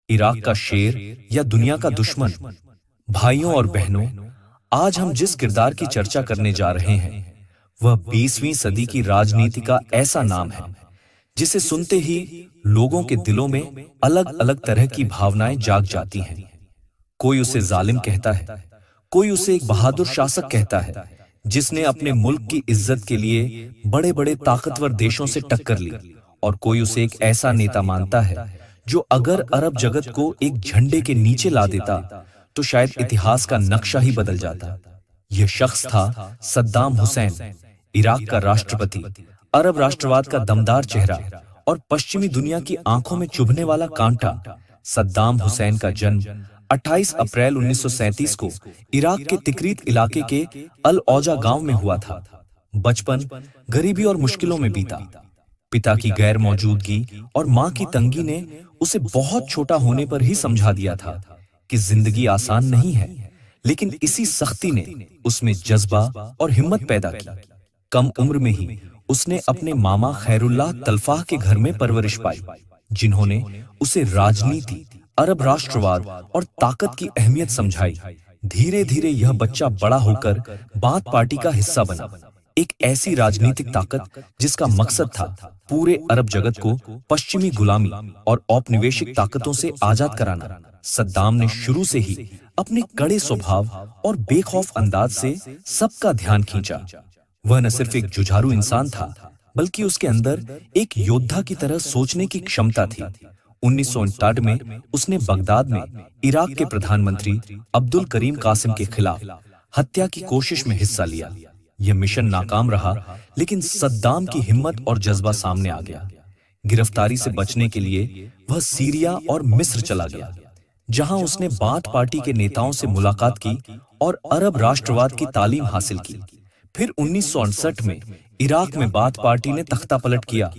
Iraq का शेर या दुनिया का दुश्मन। भाइयों और बहनों, आज हम जिस किरदार की चर्चा करने जा रहे हैं वह 20वीं सदी की राजनीति का ऐसा नाम है जिसे सुनते ही लोगों के दिलों में अलग अलग तरह की भावनाएं जाग जाती हैं। कोई उसे जालिम कहता है, कोई उसे एक बहादुर शासक कहता है जिसने अपने मुल्क की इज्जत के लिए बड़े बड़े ताकतवर देशों से टक्कर ली, और कोई उसे एक ऐसा नेता मानता है जो अगर अरब जगत को एक झंडे के नीचे ला देता तो शायद इतिहास का नक्शा ही बदल जाता। यह शख्स था सद्दाम हुसैन, इराक का राष्ट्रपति, अरब राष्ट्रवाद का दमदार चेहरा और पश्चिमी दुनिया की आंखों में चुभने वाला कांटा। सद्दाम हुसैन का जन्म 28 अप्रैल 1937 को इराक के तिकरीत इलाके के अल औजा गांव में हुआ था। बचपन गरीबी और मुश्किलों में बीता। पिता की गैर मौजूदगी और मां की तंगी ने उसे बहुत छोटा होने पर ही समझा दिया था कि जिंदगी आसान नहीं है, लेकिन इसी सख्ती ने उसमें जज्बा और हिम्मत पैदा की। कम उम्र में ही उसने अपने मामा खैरुल्लाह तलफाह के घर में परवरिश पाई, जिन्होंने उसे राजनीति, अरब राष्ट्रवाद और ताकत की अहमियत समझाई। धीरे धीरे यह बच्चा बड़ा होकर बाथ पार्टी का हिस्सा बना, एक ऐसी राजनीतिक ताकत जिसका मकसद था पूरे अरब जगत को पश्चिमी गुलामी और औपनिवेशिक ताकतों से आजाद कराना। सद्दाम ने शुरू से ही अपने कड़े स्वभाव और बेखौफ अंदाज से सबका ध्यान खींचा। वह न सिर्फ एक जुझारू इंसान था, बल्कि उसके अंदर एक योद्धा की तरह सोचने की क्षमता थी। 1959 में उसने बगदाद में इराक के प्रधानमंत्री अब्दुल करीम कासिम के खिलाफ हत्या की कोशिश में हिस्सा लिया। यह मिशन नाकाम रहा, लेकिन सद्दाम की हिम्मत और जज्बा सामने आ गया। गिरफ्तारी से बचने के लिए वह सीरिया और मिस्र चला गया, जहां उसने बाथ पार्टी के नेताओं से मुलाकात की और अरब राष्ट्रवाद की तालीम हासिल की। फिर 1968 में इराक में बाथ पार्टी ने तख्ता पलट किया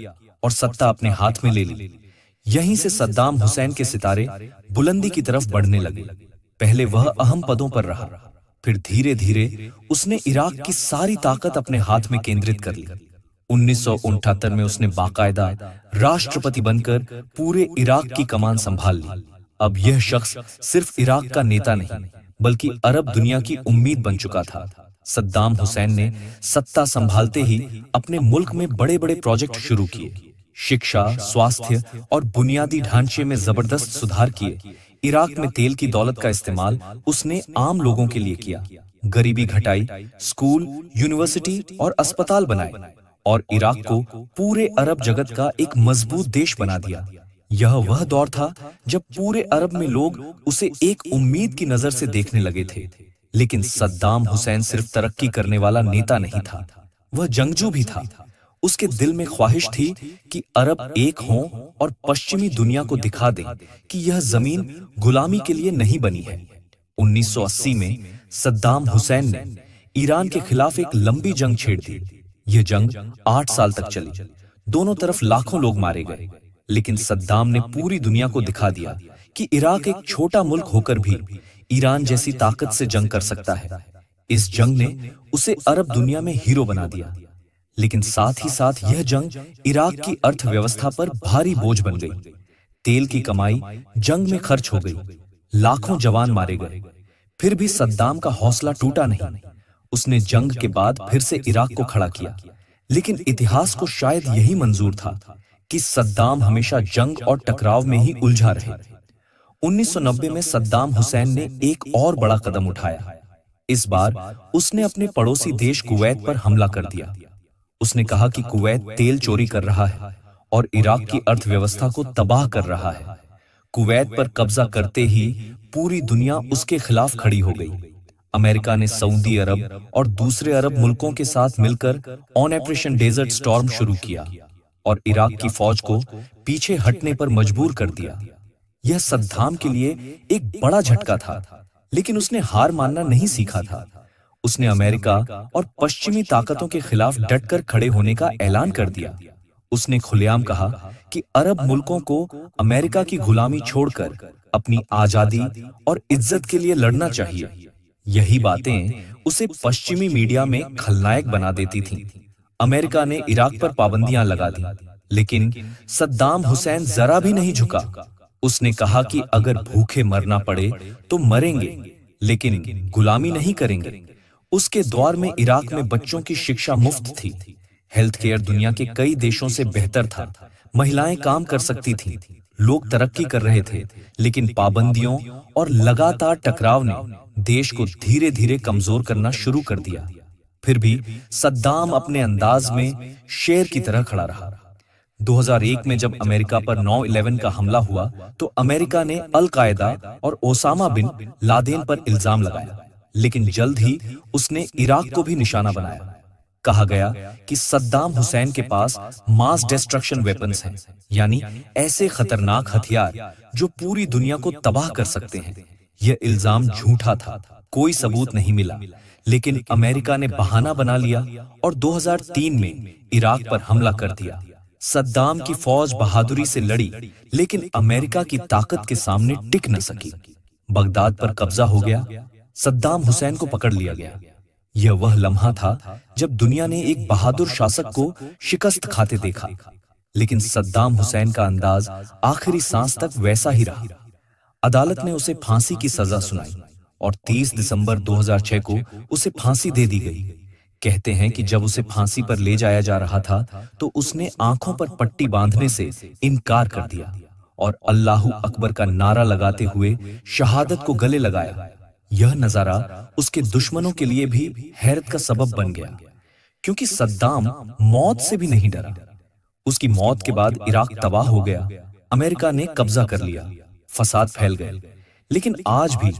और सत्ता अपने हाथ में ले ली। यहीं से सद्दाम हुसैन के सितारे बुलंदी की तरफ बढ़ने लगे। पहले वह अहम पदों पर रहा, फिर धीरे धीरे उसने इराक की सारी ताकत अपने हाथ में केंद्रित कर ली। 1969 में उसने बाकायदा राष्ट्रपति बनकर पूरे इराक की कमान संभाल ली। अब यह शख्स सिर्फ इराक का नेता नहीं, बल्कि अरब दुनिया की उम्मीद बन चुका था। सद्दाम हुसैन ने सत्ता संभालते ही अपने मुल्क में बड़े बड़े प्रोजेक्ट शुरू किए। शिक्षा, स्वास्थ्य और बुनियादी ढांचे में जबरदस्त सुधार किए। इराक में तेल की दौलत का इस्तेमाल उसने आम लोगों के लिए किया। गरीबी घटाई, स्कूल, यूनिवर्सिटी और अस्पताल बनाए और इराक को पूरे अरब जगत का एक मजबूत देश बना दिया। यह वह दौर था जब पूरे अरब में लोग उसे एक उम्मीद की नजर से देखने लगे थे। लेकिन सद्दाम हुसैन सिर्फ तरक्की करने वाला नेता नहीं था, वह जंगजू भी था। उसके दिल में ख्वाहिश थी कि अरब एक हों और पश्चिमी दुनिया को दिखा दें कि यह जमीन गुलामी के लिए नहीं बनी है। 1980 में सद्दाम हुसैन ने ईरान के खिलाफ एक लंबी जंग छेड़ दी। यह जंग 8 साल तक चली। दोनों तरफ लाखों लोग मारे गए, लेकिन सद्दाम ने पूरी दुनिया को दिखा दिया कि इराक एक छोटा मुल्क होकर भी ईरान जैसी ताकत से जंग कर सकता है। इस जंग ने उसे अरब दुनिया में हीरो बना दिया, लेकिन साथ ही साथ यह जंग इराक की अर्थव्यवस्था पर भारी बोझ बन गई। तेल की कमाई जंग में खर्च हो गई, लाखों जवान मारे गए। फिर भी सद्दाम का हौसला टूटा नहीं। उसने जंग के बाद फिर से इराक को खड़ा किया, लेकिन इतिहास को शायद यही मंजूर था कि सद्दाम हमेशा जंग और टकराव में ही उलझा रहे। 1990 में सद्दाम हुसैन ने एक और बड़ा कदम उठाया। इस बार उसने अपने पड़ोसी देश कुवैत पर हमला कर दिया। उसने कहा कि कुवैत तेल चोरी कर रहा है और इराक की अर्थव्यवस्था को तबाह कर रहा है। कुवैत पर कब्जा करते ही पूरी दुनिया उसके खिलाफ खड़ी हो गई। अमेरिका ने सऊदी अरब और दूसरे अरब मुल्कों के साथ मिलकर ऑपरेशन डेजर्ट स्टॉर्म शुरू किया और इराक की फौज को पीछे हटने पर मजबूर कर दिया। यह सद्दाम के लिए एक बड़ा झटका था, लेकिन उसने हार मानना नहीं सीखा था। उसने अमेरिका और पश्चिमी ताकतों के खिलाफ डटकर खड़े होने का ऐलान कर दिया। उसने खुलेआम कहा कि अरब मुल्कों को अमेरिका की गुलामी छोड़कर अपनी आजादी और इज्जत के लिए लड़ना चाहिए। यही बातें उसे पश्चिमी मीडिया में खलनायक बना देती थीं। अमेरिका ने इराक पर पाबंदियां लगा दी, लेकिन सद्दाम हुसैन जरा भी नहीं झुका। उसने कहा कि अगर भूखे मरना पड़े तो मरेंगे, लेकिन गुलामी नहीं करेंगे। उसके द्वार में इराक में बच्चों की शिक्षा मुफ्त थी। हेल्थ केयर दुनिया के कई देशों से बेहतर था। महिलाएं काम कर सकती थीं। लोग तरक्की कर रहे थे, लेकिन पाबंदियों और लगातार टकराव ने देश को धीरे धीरे कमजोर करना शुरू कर दिया। फिर भी सद्दाम अपने अंदाज में शेर की तरह खड़ा रहा। 2001 में जब अमेरिका पर 9/11 का हमला हुआ तो अमेरिका ने अल कायदा और ओसामा बिन लादेन पर इल्जाम लगाया, लेकिन जल्द ही उसने इराक को भी निशाना बनाया। कहा गया कि सद्दाम हुसैन के पास मास डिस्ट्रक्शन वेपन्स हैं, यानी ऐसे खतरनाक हथियार जो पूरी दुनिया को तबाह कर सकते हैं। यह इल्जाम झूठा था, कोई सबूत नहीं मिला, लेकिन अमेरिका ने बहाना बना लिया और 2003 में इराक पर हमला कर दिया। सद्दाम की फौज बहादुरी से लड़ी, लेकिन अमेरिका की ताकत के सामने टिक न सकी। बगदाद पर कब्जा हो गया, सद्दाम हुसैन को पकड़ लिया गया। यह वह लम्हा था जब दुनिया ने एक बहादुर शासक को शिकस्त खाते देखा, लेकिन सद्दाम हुसैन का अंदाज आखिरी सांस तक वैसा ही रहा। अदालत ने उसे फांसी की सजा सुनाई और 30 दिसंबर 2006 को उसे फांसी दे दी गई। कहते हैं कि जब उसे फांसी पर ले जाया जा रहा था तो उसने आंखों पर पट्टी बांधने से इनकार कर दिया और अल्लाहू अकबर का नारा लगाते हुए शहादत को गले लगाया। यह नजारा उसके दुश्मनों के लिए भी हैरत का सबब बन गया, क्योंकि सद्दाम मौत से भी नहीं डरा। उसकी मौत के बाद इराक तबाह हो गया, अमेरिका ने कब्जा कर लिया, फसाद फैल गए। लेकिन आज भी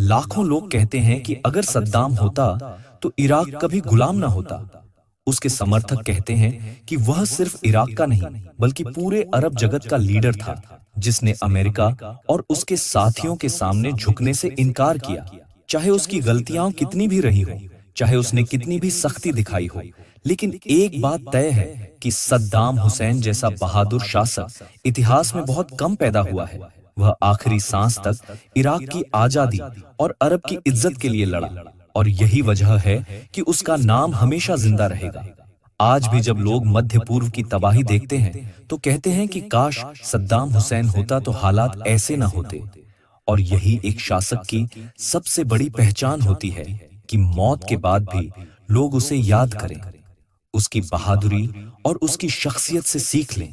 लाखों लोग कहते हैं कि अगर सद्दाम होता तो इराक कभी गुलाम ना होता। उसके समर्थक कहते हैं कि वह सिर्फ इराक का नहीं बल्कि पूरे अरब जगत का लीडर था, जिसने अमेरिका और उसके साथियों के सामने झुकने से इनकार किया। चाहे उसकी गलतियां कितनी भी रही हो, चाहे उसने कितनी भी सख्ती दिखाई हो, लेकिन एक बात तय है कि सद्दाम हुसैन जैसा बहादुर शासक इतिहास में बहुत कम पैदा हुआ है। वह आखिरी सांस तक इराक की आजादी और अरब की इज्जत के लिए लड़ा, और यही वजह है कि उसका नाम हमेशा जिंदा रहेगा। आज भी जब लोग मध्य पूर्व की तबाही देखते हैं तो कहते हैं कि काश सद्दाम हुसैन होता तो हालात ऐसे न होते। और यही एक शासक की सबसे बड़ी पहचान होती है कि मौत के बाद भी लोग उसे याद करें, उसकी बहादुरी और उसकी शख्सियत से सीख लें।